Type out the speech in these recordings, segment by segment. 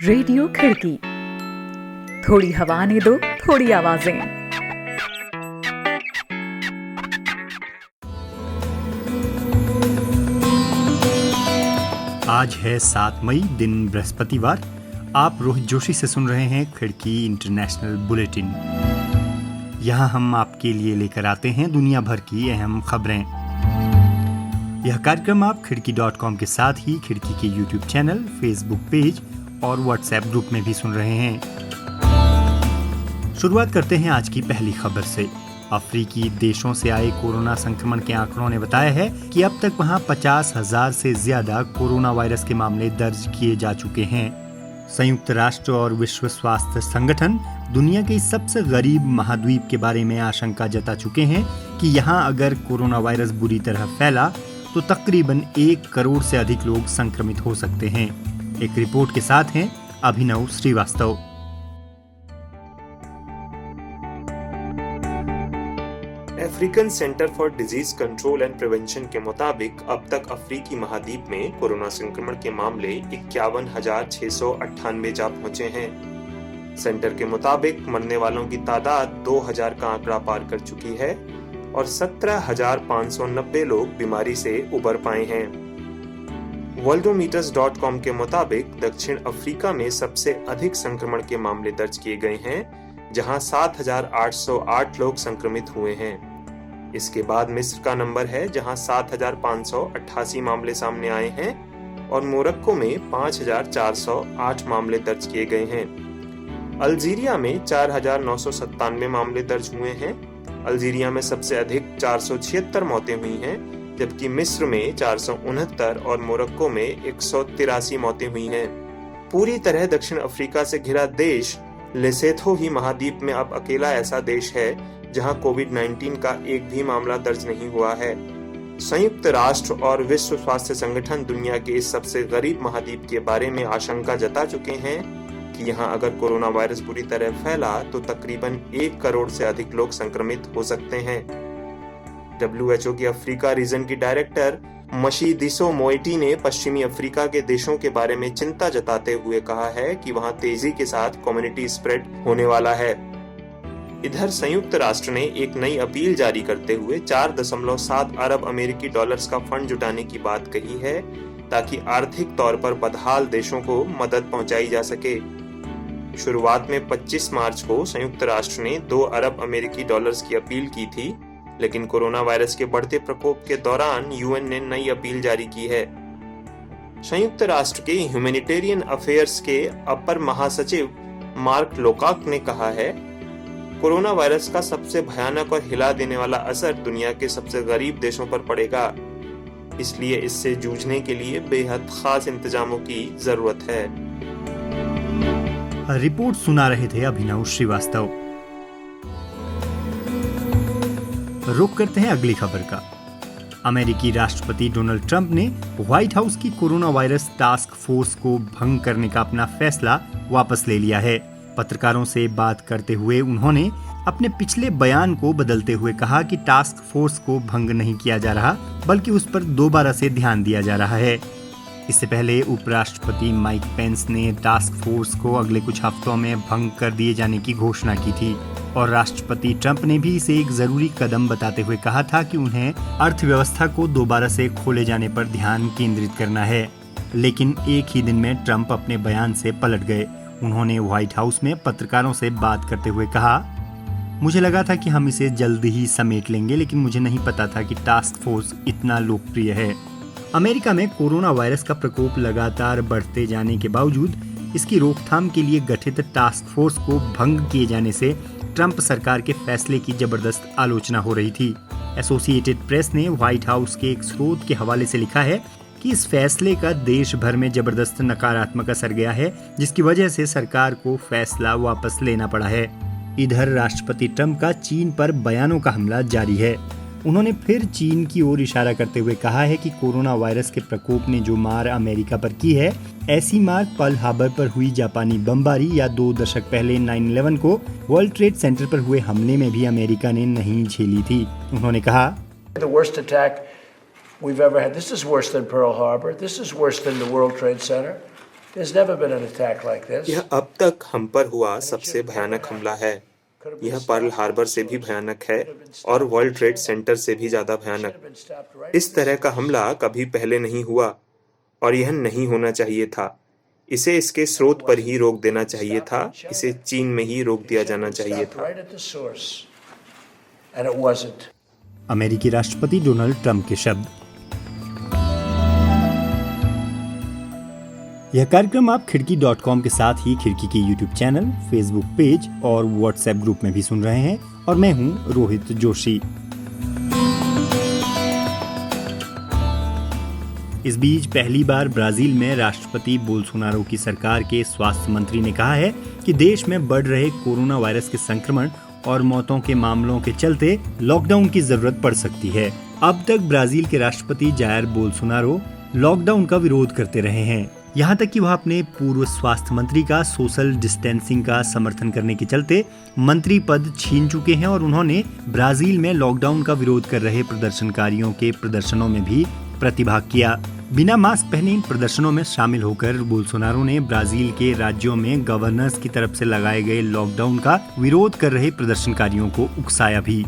Radio खिड़की, थोड़ी हवा ने दो थोड़ी आवाजें। आज है 7 मई, दिन बृहस्पतिवार। आप रोहित जोशी से सुन रहे हैं खिड़की इंटरनेशनल बुलेटिन। यहाँ हम आपके लिए लेकर आते हैं दुनिया भर की अहम खबरें। यह कार्यक्रम आप खिड़की.com के साथ ही खिड़की के YouTube चैनल, फेसबुक पेज और व्हाट्सएप ग्रुप में भी सुन रहे हैं। शुरुआत करते हैं आज की पहली खबर से। अफ्रीकी देशों से आए कोरोना संक्रमण के आंकड़ों ने बताया है कि अब तक वहां 50,000 से ज्यादा कोरोना वायरस के मामले दर्ज किए जा चुके हैं। संयुक्त राष्ट्र और विश्व स्वास्थ्य संगठन दुनिया के सबसे गरीब महाद्वीप के बारे में आशंका जता चुके हैं कि यहां अगर कोरोना वायरस बुरी तरह फैला तो तकरीबन 1 करोड़ से अधिक लोग संक्रमित हो सकते हैं। एक रिपोर्ट के साथ हैं Abhinav Shrivastava. African centre for disease control and prevention के मुताबिक अब तक अफ्रीकी महाद्वीप में कोरोना संक्रमण के मामले 51,698 जा पहुंचे हैं। सेंटर के मुताबिक मरने वालों की तादाद 2,000 का आंकड़ा पार कर चुकी है और 17,590 लोग बीमारी से उबर पाए हैं। worldometers.com के मुताबिक दक्षिण अफ्रीका में सबसे अधिक संक्रमण के मामले दर्ज किए गए हैं, जहां 7,808 लोग संक्रमित हुए हैं। इसके बाद मिस्र का नंबर है, जहां 7,588 मामले सामने आए हैं और मोरक्को में 5,408 मामले दर्ज किए गए हैं। अल्जीरिया में 4,997 मामले दर्ज हुए हैं। अल्जीरिया में सबसे अधिक 476 मौतें हुई हैं, जबकि मिस्र में 469 और मोरक्को में 183 मौतें हुई हैं। पूरी तरह दक्षिण अफ्रीका से घिरा देश लेसोथो ही महाद्वीप में अब अकेला ऐसा देश है जहां कोविड-19 का एक भी मामला दर्ज नहीं हुआ है। संयुक्त राष्ट्र और विश्व स्वास्थ्य संगठन दुनिया के इस सबसे गरीब महाद्वीप के बारे में आशंका जता चुके हैं कि यहां अगर कोरोना वायरस बुरी तरह फैला तो तकरीबन 1 करोड़ से अधिक लोग संक्रमित हो सकते हैं। WHO की अफ्रीका रीजन की डायरेक्टर मशीदिसो मोएटी ने पश्चिमी अफ्रीका के देशों के बारे में चिंता जताते हुए कहा है कि वहां तेजी के साथ कम्युनिटी स्प्रेड होने वाला है। इधर संयुक्त राष्ट्र ने एक नई अपील जारी करते हुए 4.7 अरब अमेरिकी डॉलर्स का फंड जुटाने की बात कही है, ताकि आर्थिक तौर पर बदहाल देशों को मदद पहुंचाई जा सके। शुरुआत में 25 मार्च को संयुक्त राष्ट्र ने 2 अरब अमेरिकी डॉलर्स की अपील की थी, लेकिन कोरोना वायरस के बढ़ते प्रकोप के दौरान यूएन ने नई अपील जारी की है। संयुक्त राष्ट्र के ह्यूमैनिटेरियन अफेयर्स के अपर महासचिव मार्क लोकाक ने कहा है, कोरोना वायरस का सबसे भयानक और हिला देने वाला असर दुनिया के सबसे गरीब देशों पर पड़ेगा, इसलिए इससे जूझने के लिए बेहद खास इंतजामों की जरूरत है। रिपोर्ट सुना रहे थे अभिनव श्रीवास्तव। रुक करते हैं अगली खबर का। अमेरिकी राष्ट्रपति डोनाल्ड ट्रंप ने व्हाइट हाउस की कोरोना वायरस टास्क फोर्स को भंग करने का अपना फैसला वापस ले लिया है। पत्रकारों से बात करते हुए उन्होंने अपने पिछले बयान को बदलते हुए कहा कि टास्क फोर्स को भंग नहीं किया जा रहा, बल्कि उस पर दोबारा से ध्यान दिया जा रहा है। इससे पहले उपराष्ट्रपति माइक पेंस ने टास्क फोर्स को अगले कुछ हफ्तों में भंग कर दिए जाने की घोषणा की थी और राष्ट्रपति ट्रंप ने भी इसे एक जरूरी कदम बताते हुए कहा था कि उन्हें अर्थव्यवस्था को दोबारा से खोले जाने पर ध्यान केंद्रित करना है। लेकिन एक ही दिन में ट्रंप अपने बयान से पलट गए। उन्होंने व्हाइट हाउस में पत्रकारों से बात करते हुए कहा, मुझे लगा था कि हम इसे जल्द ही समेट लेंगे, लेकिन मुझे नहीं पता था कि टास्क फोर्स इतना लोकप्रिय है। अमेरिका में कोरोना वायरस का प्रकोप लगातार बढ़ते जाने के बावजूद इसकी रोकथाम के लिए गठित टास्क फोर्स को भंग किए जाने से ट्रंप सरकार के फैसले की जबरदस्त आलोचना हो रही थी। एसोसिएटेड प्रेस ने व्हाइट हाउस के एक स्रोत के हवाले से लिखा है कि इस फैसले का देश भर में जबरदस्त नकारात्मक असर गया है, जिसकी वजह से सरकार को फैसला वापस लेना पड़ा है। इधर राष्ट्रपति ट्रंप का चीन पर बयानों का हमला जारी है। उन्होंने फिर चीन की ओर इशारा करते हुए कहा है कि कोरोना वायरस के प्रकोप ने जो मार अमेरिका पर की है, ऐसी मार पर्ल हार्बर पर हुई जापानी बमबारी या 2 दशक पहले 9/11 को वर्ल्ड ट्रेड सेंटर पर हुए हमले में भी अमेरिका ने नहीं झेली थी। उन्होंने कहा, The worst attack we've ever had. This is worse than Pearl Harbor. This is worse than the World Trade Center. There's never been an attack like this. यह अब तक हम पर हुआ सबसे भयानक हमला है। यह पर्ल हार्बर से भी भयानक है और वर्ल्ड ट्रेड सेंटर से भी ज्यादा भयानक। इस तरह का हमला कभी पहले नहीं हुआ और यह नहीं होना चाहिए था। इसे इसके स्रोत पर ही रोक देना चाहिए था। इसे चीन में ही रोक दिया जाना चाहिए था। Right at the source. And it wasn't. अमेरिकी राष्ट्रपति डोनाल्ड ट्रंप के शब्द। यह कार्यक्रम आप खिड़की.com के साथ ही खिड़की के YouTube चैनल, Facebook पेज और WhatsApp ग्रुप में भी सुन रहे हैं और मैं हूं रोहित जोशी। इस बीच पहली बार ब्राजील में राष्ट्रपति बोल्सोनारो की सरकार के स्वास्थ्य मंत्री ने कहा है कि देश में बढ़ रहे कोरोना वायरस के संक्रमण और मौतों के मामलों के चलते लॉकडाउन की जरूरत पड़ सकती है। अब तक ब्राजील के राष्ट्रपति जायर बोल्सोनारो लॉकडाउन का विरोध करते रहे हैं, यहाँ तक कि वह अपने पूर्व स्वास्थ्य मंत्री का सोशल डिस्टेंसिंग का समर्थन करने के चलते मंत्री पद छीन चुके हैं और उन्होंने ब्राजील में लॉकडाउन का विरोध कर रहे प्रदर्शनकारियों के प्रदर्शनों में भी प्रतिभाग किया। बिना मास्क पहने इन प्रदर्शनों में शामिल होकर बोल्सोनारो ने ब्राजील के राज्यों में गवर्नर्स की तरफ से लगाए गए लॉकडाउन का विरोध कर रहे प्रदर्शनकारियों को उकसाया भी।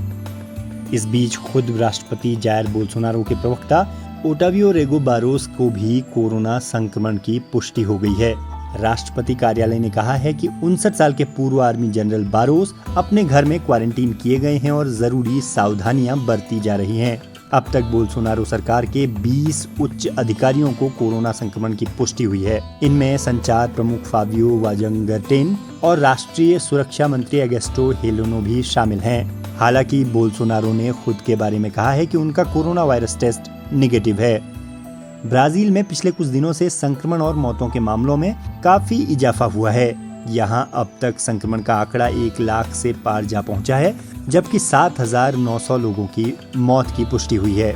इस बीच खुद राष्ट्रपति जायर बोल्सोनारो के प्रवक्ता ओटावियो रेगो बारोस को भी कोरोना संक्रमण की पुष्टि हो गई है। राष्ट्रपति कार्यालय ने कहा है कि 59 साल के पूर्व आर्मी जनरल बारोस अपने घर में क्वारंटीन किए गए हैं और जरूरी सावधानियां बरती जा रही हैं। अब तक बोल्सोनारो सरकार के 20 उच्च अधिकारियों को कोरोना संक्रमण की पुष्टि हुई है। इनमें संचार प्रमुख फाबियो वाजंगर्टेन और राष्ट्रीय सुरक्षा मंत्री अगस्टो हेलोनो भी शामिल हैं। हालांकि बोल्सोनारो ने खुद के बारे में कहा है कि उनका कोरोना वायरस टेस्ट नेगेटिव है। ब्राजील में पिछले कुछ दिनों से संक्रमण और मौतों के मामलों में काफी इजाफा हुआ है। यहाँ अब तक संक्रमण का आंकड़ा 1 लाख से पार जा पहुंचा है, जबकि 7,900 लोगों की मौत की पुष्टि हुई है।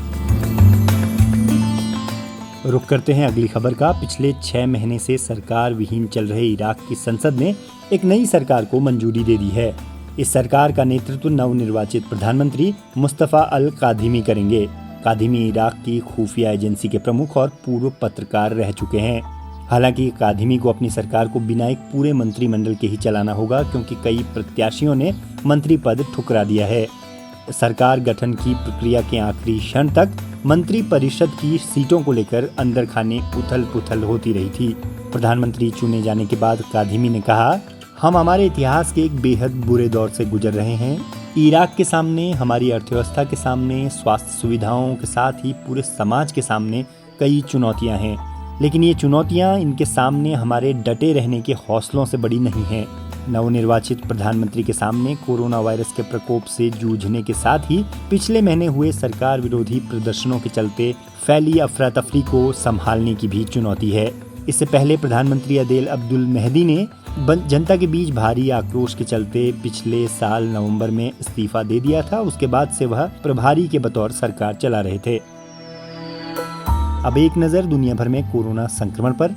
रुक करते हैं अगली खबर का। पिछले 6 महीने से सरकार विहीन चल रहे इराक की संसद ने एक नई सरकार को मंजूरी दे दी है। इस सरकार का नेतृत्व नवनिर्वाचित प्रधानमंत्री मुस्तफा अल कादिमी करेंगे। कादिमी इराक की खुफिया एजेंसी के प्रमुख और पूर्व पत्रकार रह चुके हैं। हालांकि कादिमी को अपनी सरकार को बिना एक पूरे मंत्रिमंडल के ही चलाना होगा, क्योंकि कई प्रत्याशियों ने मंत्री पद ठुकरा दिया है। सरकार गठन की प्रक्रिया के आखिरी क्षण तक मंत्री परिषद की सीटों को लेकर अंदर खाने उथल पुथल होती रही थी। प्रधानमंत्री चुने जाने के बाद कादिमी ने कहा, हम हमारे इतिहास के एक बेहद बुरे दौर से गुजर रहे हैं। इराक के सामने, हमारी अर्थव्यवस्था के सामने, स्वास्थ्य सुविधाओं के साथ ही पूरे समाज के सामने कई चुनौतियां हैं, लेकिन ये चुनौतियां इनके सामने हमारे डटे रहने के हौसलों से बड़ी नहीं हैं। नवनिर्वाचित प्रधानमंत्री के सामने कोरोना वायरस के प्रकोप से जूझने के साथ ही पिछले महीने हुए सरकार विरोधी प्रदर्शनों के चलते फैली अफरा तफरी को संभालने की भी चुनौती है। इससे पहले प्रधानमंत्री अदेल अब्दुल मेहदी ने जनता के बीच भारी आक्रोश के चलते पिछले साल नवंबर में इस्तीफा दे दिया था। उसके बाद से वह प्रभारी के बतौर सरकार चला रहे थे। अब एक नजर दुनिया भर में कोरोना संक्रमण पर।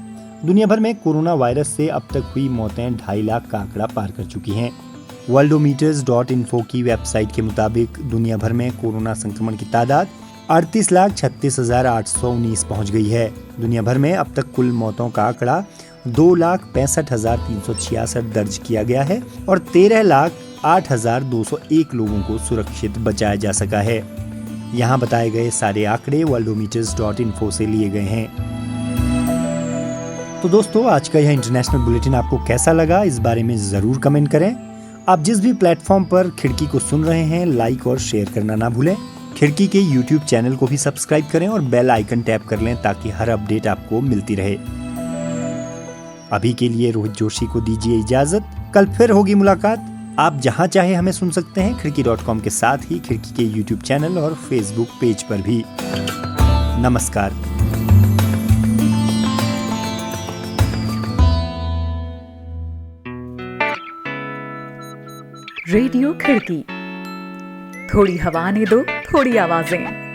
दुनिया भर में कोरोना वायरस से अब तक हुई मौतें 2.5 लाख का आंकड़ा पार कर चुकी हैं। worldometers.info की वेबसाइट के मुताबिक दुनिया भर में कोरोना संक्रमण की तादाद 38,36,819 पहुंच गई है। दुनिया भर में अब तक कुल मौतों का आंकड़ा 2,65,366 दर्ज किया गया है और 13,08,201 लोगों को सुरक्षित बचाया जा सका है। यहाँ बताए गए सारे आंकड़े worldometers.info से लिए गए हैं। तो दोस्तों, आज का यह इंटरनेशनल बुलेटिन आपको कैसा लगा, इस बारे में जरूर कमेंट करें। आप जिस भी प्लेटफॉर्म पर खिड़की को सुन रहे हैं, लाइक और शेयर करना ना भूलें। खिड़की के YouTube चैनल को भी सब्सक्राइब करें और बेल आइकन टैप कर लें ताकि हर अपडेट आपको मिलती रहे। अभी के लिए रोहित जोशी को दीजिए इजाजत। कल फिर होगी मुलाकात। आप जहां चाहे हमें सुन सकते हैं, खिड़की.com के साथ ही खिड़की के YouTube चैनल और Facebook पेज पर भी। नमस्कार। रेडियो खिड़की, थोड़ी हवा ने दो, थोड़ी आवाजें।